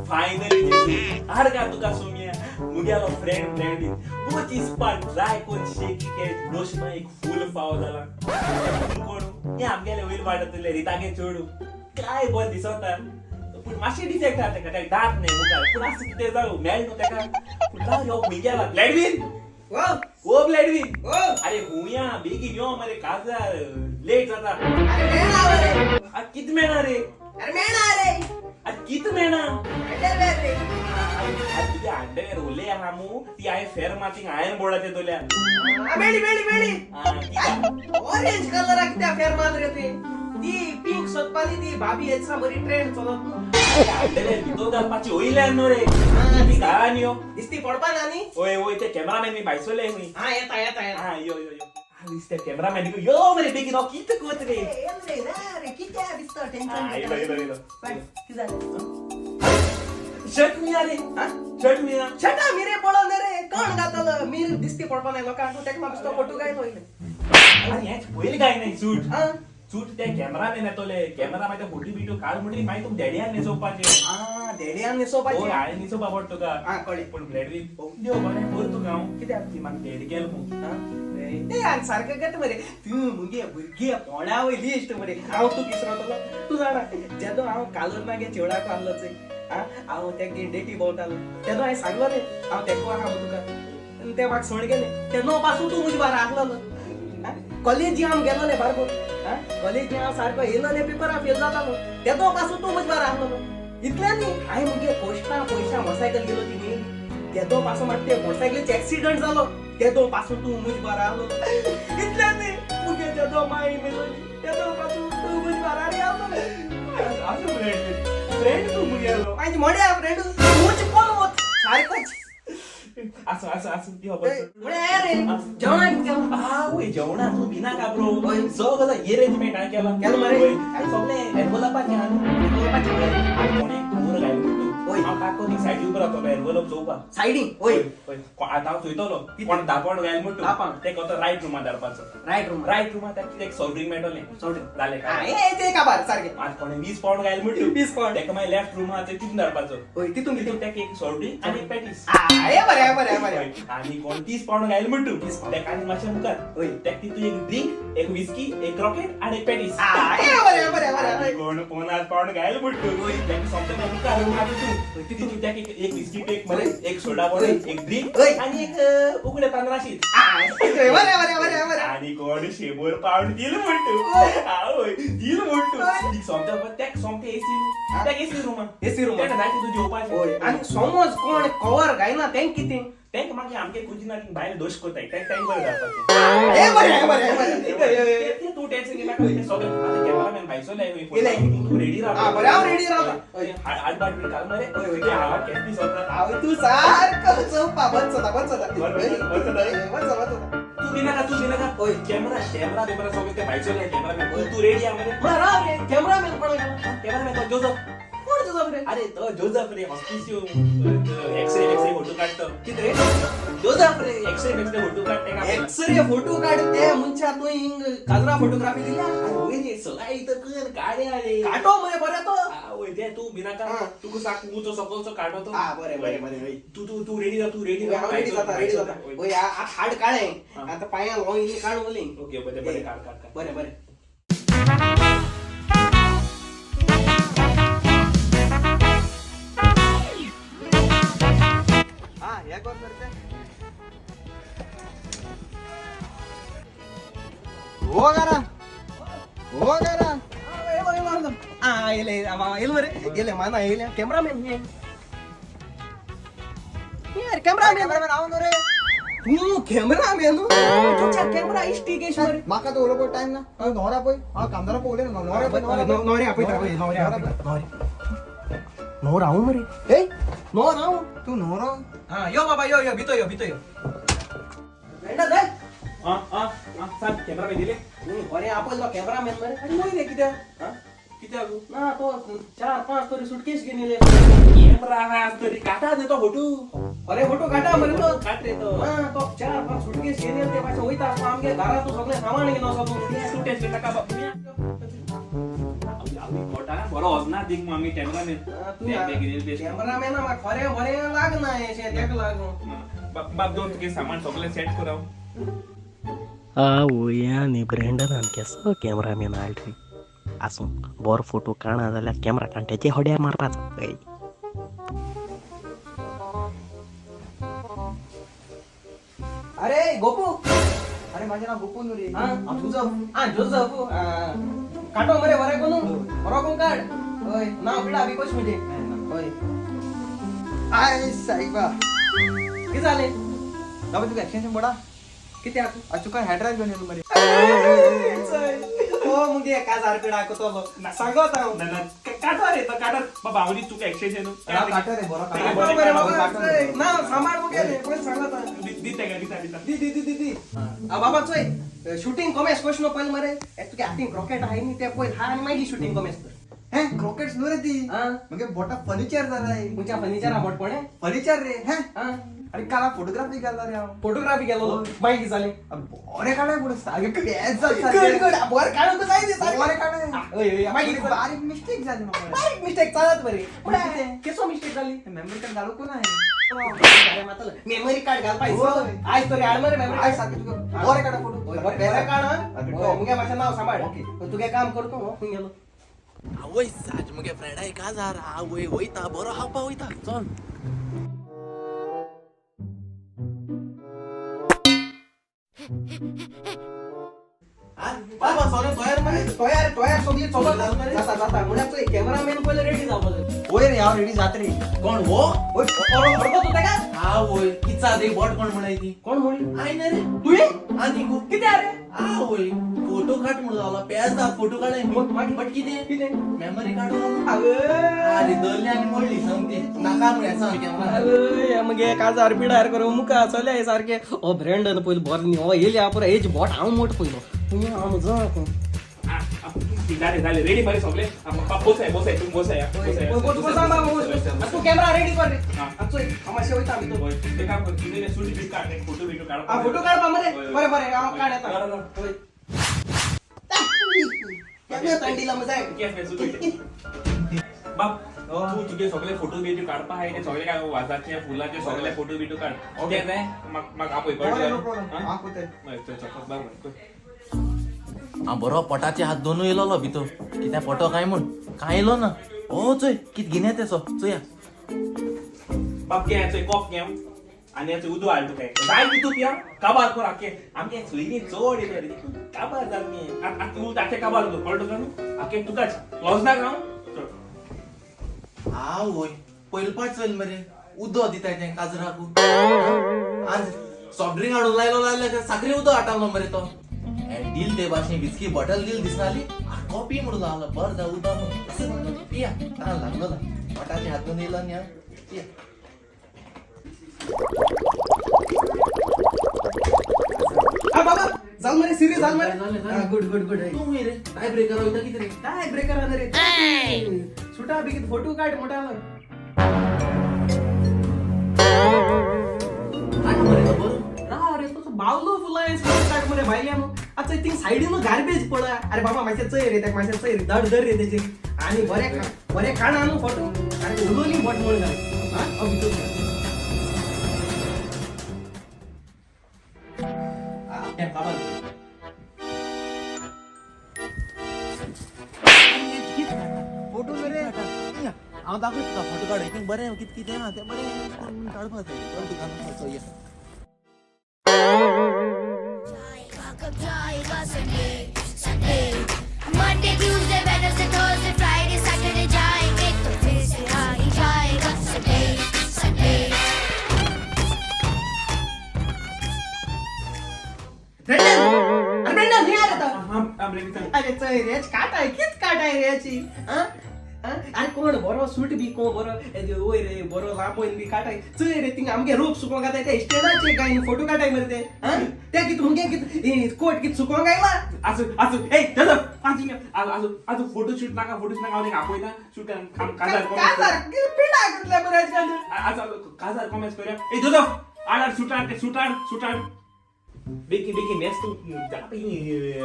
Finally हाड का तुका सोमिया मुगेलो friend बोची spot dry कोन शेकी के दोषमा एक फूल पाव जाला कोण या आमगेले वैल वाटतले रितागे चोडू काय बोल दिसता पण माशे डिफेक्ट आते का काय दात नाही मुका पण असं किती जाऊ मेल नो त्याका पण जाऊ यो मिगेला ब्लॅडविन ओ ब्लॅडविन अरे हुया बेगी यो मरे काजा लेट जाता अरे मेणा रे आ कित मेना रे अरे मेणा रे आ कित मेना अंडरवेअर रे तुझे अंडरवेअर ओले हमू ती आहे फेर माथिंग आयन बोर्डाचे दोल्या मेली मेली मेली किता ऑरेंज कलर कित्या फेर माल रे ते ती पिंक सोदपाली ती भाभी हेचा बरी ट्रेंड चलत अंडरवेअर भितो घालपाची होईले नो रे ती गाणी हो दिसती पडपा नानी ओय ओय ते कॅमेरामॅन मी बायसोले मी हा येता हा यो दिसते कॅमेरामॅन यो मरे बेगी नो कित कोत रे रे रे कित्या दिसतो टेन्शन इलो किजा शर्ट मी आले हा शर्ट मी ना छटा मिरे पळो रे कोण गातल मीर दिसती पडपा नाही लोकांक टेक मागस्तो फोटो काय होईल आणि याच पहिले काय नाही सूट हा सूट त्या कॅमेरामॅन येतोले कॅमेरा माहिती फोटो बिटो काल म्हणली माहिती तुम डॅडियान नेसोपाचे हा डेडियान नेसोपाची हो आळे नेसोपा पडतो का हा कळी पण ब्लॅडवी देव बने बोलतो का कित्या ती मान डेड केल मग हा ते आणि सारखं गट मरे तू मुगे भुरगी पोळा वय लिस्ट मरे हांव तू किसरतलो तू जाणा जेदो हांव कालर मागे चेवडाक आल्लोच हा हांव तेक डेटी भोंवतालो तेदो हांवें सांगलो रे हांव तेको आहा तुका ते म्हाका सोड गेले तेन्ना पासून तू मुजे बारा आसलोलो कॉलेजी हांव गेलोले बारगो हा कॉलेजी हांव सारको येयलोले पेपरा फेल जातालो तेदो पासून तू मुजे बारा आसलोलो इतलें न्ही हांवें मुगे पयशा मोटरसायकल गेलो ती न्ही तेदो पासून म्हाका ते मोटरसायकलीचो एक्सिडंट जालो तेदो पासून तू मुजे बारा आलो इतलें न्ही मुगे तेदो माई मेलोली तेदो पासून तू मुजे बारा रे आलो असं फ्रेंड तू मुगे आलो माझी मोड्या फ्रेंड मुजे कोण होत सारकोच असं ती हबत मोड्या रे जेवणा कित्या हा ओय जेवणा तू बिना का ब्रो सगळं एरेंजमेंट आहे केला केलं मरे. आणि सगळे एनवलपाचे आणि कोणी दूर गायलो ओय. हांव काको ती सायडी उबर रावतलो एनवलप चोवपा सायडीन ओय आता हांव चोयतलो कोण दापण गायल म्हणतो दापण. ते कोतो राईट रूमात धाडपाचो राईट रूम राईट रूमात त्याक एक सोल्ड्रिंक मेळटलें सोडून जालें हा काय ए ते काबार सारखे आज कोणी 20 पाउंड गायल म्हणतो 20 पाउंड. तेका मागीर लेफ्ट रूमात ते तिथून धाडपाचो ओय तितून तिथून किती त्याक एक सोल्ड्रिंक आणि एक पॅटीस ए बरे आणि कोण 30 पाउंड गायल म्हणतो 30 पाउंड. त्याक आनी मातशें मुखार ओय त्याक तितून एक ड्रिंक एक विस्की एक रॉकेट आणि एक पॅटीस ए बरे कोण 50 पाउंड गायल म्हणतो त्याक समजा मुखार रूमात तिथून त्याक एक विस्की पेक मध्ये एक सोडा बॉटल एक ड्रिंक ओय. आणि एक उगडे तांदळा शीत बरे आणि कोण 100 पाउंड दिल म्हणतो आवय दिल म्हणतो ती समजा त्याक समके एसी त्याक एसी रूमा एसी रूम त्याक जायची तुझी उपाय ओय आणि समज कोण कवर गायना तें किती त्यांक मागे आमके कुजिनात बाहेर दोष कोताय त्याक टाइम वर जातात ए बरे ते तू टेन्शन घेणार का सगळं आता कॅमेरामॅन भाईसोले इले. तू रेडी हा राहा बरे हांव रेडी रावता ओय हाड बाट मी काल मरे ओय, ओय. ते हावा कॅपी सोडतात हांव तू सारखं चौपा बसता तू बिना का ओय. कॅमेरा पेपर सगळं ते भाईसोले कॅमेरामॅन तू रेडी आहे मरे राव रे कॅमेरामॅन पण कॅमेरामॅन तो जोझफ कोण तुझा रे अरे तो जोझफ रे हॉस्पिसियो एक्सरे फोटो काढतो किती रे जोझफ रे एक्सरे फोटो काढते का एक्सरे फोटो काढते मुंच्या तू हिंग काजरा फोटोग्राफी दिल्या होय रे सगळा इथं कर काढे आले काटो मरे बरे तो होय ते तू बिना का हा. तू सांग तू तो सपोज काढतो हा बरे तू रेडी जा तू रेडी रेडी जाता ओय हाड काळे हा. आता पाया लॉ इने काढ बोले ओके बरे काढ बरे हा या कोण करते हो करा कॅमेरामॅन कॅमेरामॅन हांव न्हू रे तू कॅमेरामॅन तुझ्या कॅमेरा इस्टिकेश मरे म्हाका तो उलोवपाक टायम ना हांव न्हवरा पळय हांव कामदारा पळयले न्हवरा पळय नो राहू मरे ए नो राहू तू न्हवरो हा यो बाबा यो भितो यो सांग कॅमेरा दिले अरे आपण कॅमेरामॅन मरे आणि मोय रे कित्या किती अजून ना तो 4-5 तरी सुटकेस घेऊन येले कॅमेरा हा तरी काटा देतो फोटो अरे फोटो काढा मरे तो काट रे तो हा तो 4-5 सुटकेस घेऊन येले ते पाछे होईता आमगे घरात सगळे सामान घेऊन असतो सुटेस नका बाबा बरोबर बरो वचना दिक मामी कॅमेरामॅन कॅमेरामॅन म्हाका खरें बरें लागना हें तेका लागून बाप दोन तुगे सामान सगळें सेट कर हांव आवय आनी ब्रँडनान केसो कॅमेरामॅन आल्ट्री आसूं बरो फोटो काणा जाल्यार कॅमेरा कांट्याचे हड्यार मारपाचो अरे गोपू अरे माझे नाव गोपून रे हा जोझफ काटो मरे बरे कोण बरो कोण काढ होय नाव बिडा विकोश म्हणजे होय आय साईबा किती झाले बाबा तुका एक्सटेन्शन बडा किती आकू तुका हेड ड्राईव्ह घेऊन येलो मरे हो मुगे 1000 रुपये दाखवतो सांगत हांव काटा रे तो काटा बाबा आवडी तुका एक्सचेंज काटा रे बरो ना सांभाळ मुगे रे कोण सांगत दिता दी बाबा चोय शूटिंग कमेस क्वेश्चन पहिले मरे तुगे हातीन रॉकेट आहे नी ते पहिले हा आणि मागीर शूटिंग कमेस कर हे क्रॉकेट्स नो रे ती हा मगे बोटा फर्निचर जालाय तुमच्या फर्निचर आवड पडे फर्निचर रे हे हा अरे काला फोटोग्राफी केला रे हांव फोटोग्राफी केलो मागीर झाले बरे काढाय पुढे सारखे पेज गुड गुड बर काढू तर जाय दे बरे काढाय ओय मागीर बारीक मिस्टेक झाली मग बारीक मिस्टेक चालत बरे केसो मिस्टेक झाली मेमरी कार्ड घालू कोण आहे मेमरी कार्ड घाल पाहिजे होय. आज तरी आड मरे मेमरी आय कार्ड सारखे तुका बरे काढा फोटो बरे काढ अरे, मुगे माझं नाव सांभाळ तुगे काम करतो हो गेलो आवय साज मगे फ्रेंड 1000 आवय वयता बरो हावपा वयता चल बाबा सोने तोयार सगळी चलत जाता मुलाचं कॅमेरामॅन पहिले रेडी जाऊ पाहिजे होय रे हांव रेडी जात रे कोण वो ओय ओळखतो तू का हा होय किचा दे बॉट कोण म्हणायची कोण म्हणली आय ना रे तू ये आणि गो किती अरे हा होय फोटो काढ म्हणून झाला प्याज दा फोटो काढाय मागे. बट किती किती मेमरी कार्ड अरे अरे दरले आणि मोडली सांगते नाका म्हणून सांग कॅमेरा मग एक 1000 पिडार करू मुका चले सारखे ओ ब्रँडन पहिले बरनी ओ येले आपण हेच बॉट हांव मोठ पहिलो तुम्ही हांव जा झाले रेडी मरे सगळे बोसाय तू बोसाय तू कॅमेरा रेडी कर रे हा. आजचो आम्हाला होता आम्ही तो ते काम कर तुझे शूट बी काढ फोटो बिटो काढ आ फोटो काढ मरे होय, होय. बरे बरे हांव काढ आता काढ, होय कॅमेरा तांडीला मजा आहे बाप तू तुझे सगळे फोटो बिटो काढपा आहे ते सगळे काय वाजाचे फुलाचे सगळे फोटो बिटो काढ ते नाही मग आपण हा कुठे हा बरो पोटाचे हात दोन येलो भितो कित्या फोटो काय म्हण काय येलो ना ओ चोय कित घेण्या तेसो चोया बाप के याचं कॉप घ्या आणि याचं उदू आलतो काय जाय की तू पिया काबार कर आके आमच्या सुईनी चोड येतो रे काबार जाल मी आता तू ताचे काबार होतो कळतो का आके तुकाच क्लोज ना गाव हा होय पयलपाट चल मरे उदो दिताय ते काजराकू आज सॉफ्ट ड्रिंक हाडून लायलो साखरी उदो हाटालो मरे तो दिल ते भाशे विस्की बॉटल दिल दिसनाली कॉपी म्हणून लागलो बर जा उदो पिया ताण लागलो ना पोटाचे हात दोन येलो न्या पिया बाबा जाल मरे सिरियस जाल मरे गुड गुड गुड तू रे टाय ब्रेकर होता किती रे काय ब्रेकर आलं रे सुटा बिगित फोटो काढ मोठा काय मरे तो बरो राव रे तो बावलो फुला आहे फोटो काढ मरे भाईल्या मग आता थिंग साइडीन गार्बेज पडा अरे बाबा माझ्या चय रे त्या माझ्या चय रे दड दर रे त्याचे आणि बरे काढ आणू फोटो आणि उलोनी बॉट मोड घाल हा अभी तो काय बाबा फोटो रे हांव दाखयत तुका फोटो काड एक बरें कित कितें ना तें बरें काडपाक जाय दुकानाचो ये Welcome जाएगा Sunday, Monday, Tuesday, Wednesday, Thursday, Friday, Saturday जाएंगे तो फिर से आ ही जाएगा Sunday. ब्रेंडन हे आले तर हम रेडी अरे चय रे काट आहे कित काट आहे रे याची अरे कोण बरो सूट बी कोण बरो ओय रे बरो लांबोइन बी काटाय चय रे तिंग आमगे रूप सुकोंग गाताय ते स्टेडाचे गाय फोटो काटाय मरे ते त्या कित मुगे कित कोट कित सुकोंग गायला असं ए दादा 5 मिनिट आज फोटो शूट नाका आवडे आपोय ना शूट काम काजार काजार पिडा कुठल्या बराच काज आज काजार कमेंट्स करूया ए दादा आड सुटाड बेकी नेक्स्ट तू जापी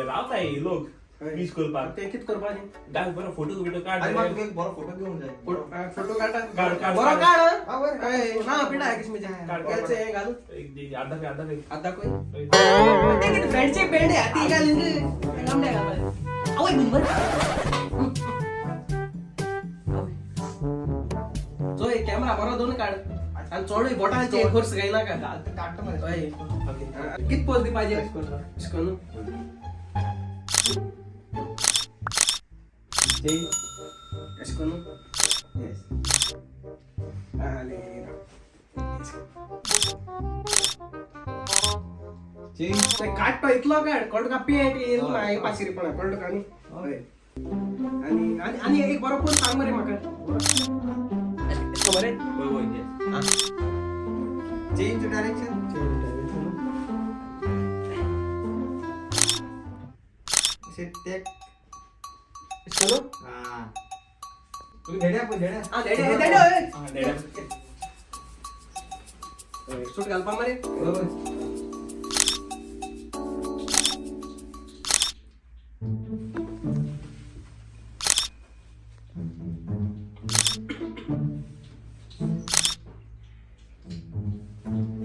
रावताय लोक विश करपाक ते कित करपाचें घाल बरो फोटो बिटो काढ अरे म्हाका तुका एक बरो फोटो घेवन जाय फोटो काढा काढ, काढ, बरो काढ. काढ हा, बरें. अय, ना पिडा किश म्हणजे काढ, काढ, याचे हे घाल एक दे आधा पे आता दाखव ते किती फ्रेंडचे पेंडे हाती घालीन रे काम नाही घालपाय आवय बिनबर जो एक कॅमेरा बरो दोन काढ आणि चोडूय बोटाचे खर्च काही ना का काढतो मरे अय कित पोज दी पाहिजे इसकोन जय इसकोन यस आले ते काढतो इतलो काढ कळतो का पेट येईल नाही पाशिरी पण कळतो का आणि आणि एक बरो पोज सांग मरे म्हाका बरे होय होय yes. Change direction set take इसकोन हा तू धेड्या पण धेड्या हा देडे देडे हा, देड्या. सूट घालपा मरे बरोबर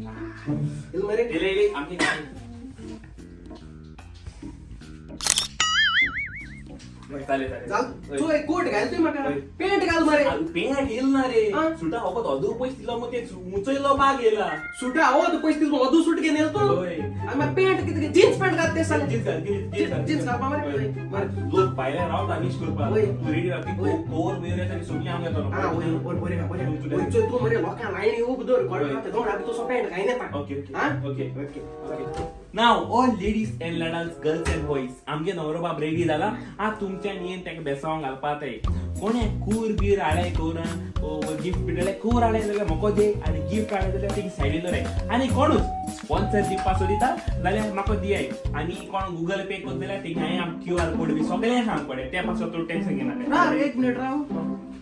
इल मरे इले इले आमची काय चालेल चाल चालेल तू एक कोट घाल तू म्हाका होय. पेंट घाल मरे पेंट येईल ना रे हा. सुटा होबत अदू पैसे दिला मग ते उचललो बाग गेला सुटा हो तू पैसे दिल अदू सूट घेऊन येतो होय. आणि मग पेंट किती जीन्स पॅन्ट घाल ते साले जीन्स घाल, जीन्स घाल. जीन्स घालपा मरे होय. बरं. लोक पाहिल्या राव दानिश करपा होय. तू रेडी राहती होय. कोर वेऱ्यासाठी सोडली आम घेतो हा होय बरे बरे बरे तुला- होय, तू मरे लोका लाईन येऊ बदर होय. कळटा ते दोन आबी तो पेंट घाई नेता ओके ओके हा okay okay okay now all ladies and लडाल्स गर्ल्स एंड बॉयज आमगे नवरो बाब रेडी जाला आ तुमच्या नियन ताका बेसांव घालपाक आहे कोणे कूर बीर हाडे कोण गिफ्ट बिटले कूर हाडे जाल्यार म्हाका दे आनी गिफ्ट हाडे जाल्यार तें सायडीन दवराय आनी कोणूच स्पॉन्सर दिवपाचो दिता जाल्यार म्हाका दियाय आनी कोण गुगल पे करता जाल्यार तें हांवें QR कोड बी सगळें सांग पडे त्या पासून तूं टेन्शन घेना राव एक मिनिट राव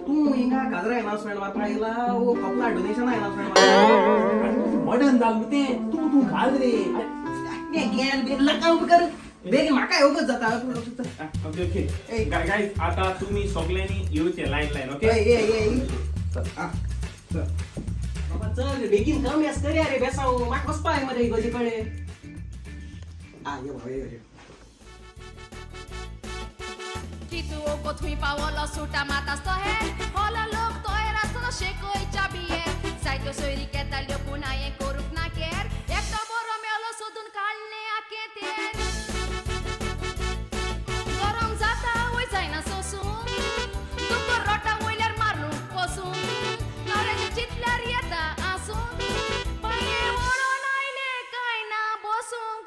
तू हिंगा गाजरा अनाउन्समेंट मारपा येला ओ कपला डोनेशन अनाउन्समेंट मॉडर्न जाल मग ते तू तू घाल रे गेल बेगला काम कर बेग म्हाका येवगच जाता ओके ओके गाईज आता तुम्ही सगळ्यांनी येऊचे लाईन ओके बाबा चल बेगीन काम यास कर रे बेसाव माक बसपा आहे मध्ये गली कडे आ ये बाबा ये Kituoko thui paola suta matas to he Hola lok to era to sheko ichabie Saito soiri ketalio punaye koruk na ker Ekto boro melo sodun kalne aketer Gorom zata oi zaina sosun Tuko rota oiler marlu posun Nare chitlar yeta asun Paye oro naile kaina bosung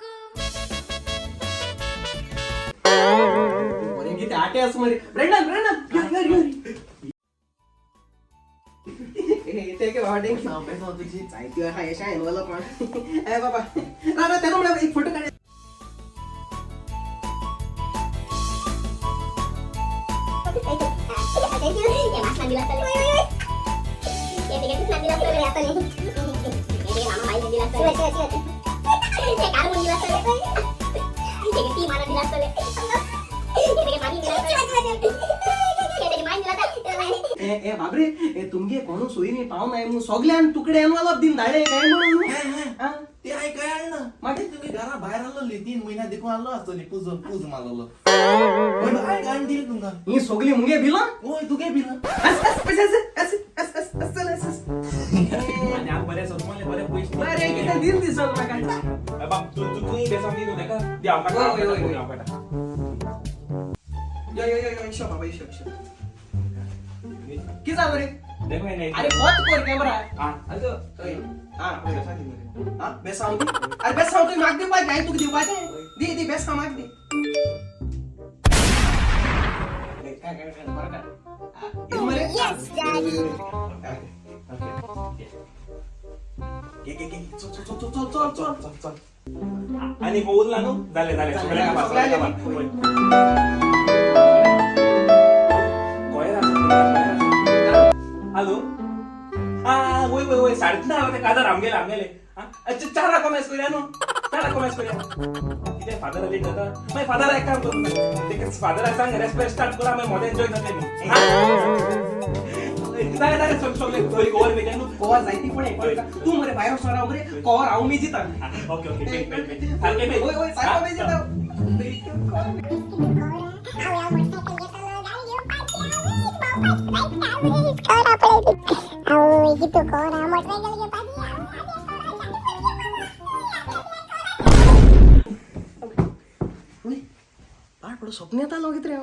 गीत आटे असं मध्ये Brendon ते के बाबा डेंग साहित्य हा यशा आहे मला पण ए बाबा ना त्याला मला एक फोटो काढ ए बाबरे ए तुमगे कोण सोयीने पाहून आहे मग सगळ्यान तुकडे आणवाला दिन धाडे काय म्हणून हा? ते आहे काय आणलं मागे तुम्ही घरा बाहेर आलो 3 महिना देखून आलो असतो पूज मारलो पण काय काय दिल तुमका ही सगळी मुंगे बिला होय तू काय पिला आणि आज बऱ्याच तुम्हाला बरे पैसे अरे किती दिन दिसल माका बाप तू बेसाव देऊ नका द्या होय, होय, होय. आपल्याला यो शो बाबा शो कि झालं रे देखो नाही अरे बहुत कोर कॅमेरा हा. अगं हा बेसाव अरे बेसाव तुम्ही माग दे पाहिजे काय तू देऊ पाहिजे दे बेसाव माग दे काय बरं का Yes, Daddy. चल आणि बोलला नो झाले झाले हॅलो हा वय वय वय 3:30 होते कादा रामगेले अच्छा 4 कमेस करूया नो 4 कमेस करूया कितें फादर लेट जाता मागीर फादर एक काम करता तेका फादराक सांग रेस्पेक्ट स्टार्ट करा मागीर मोदें एन्जॉय जाता न्ही जाय सगळे थंय कवर मेळटा न्हू कवर जायती पण एक कळटा. तू मरे भायर सरा मरे कवर हांव मेजिता. ओके ओके पेट सारकें पेट होय होय सारको मेजिता. बाळ पडो स्वप्न येता कितें हांव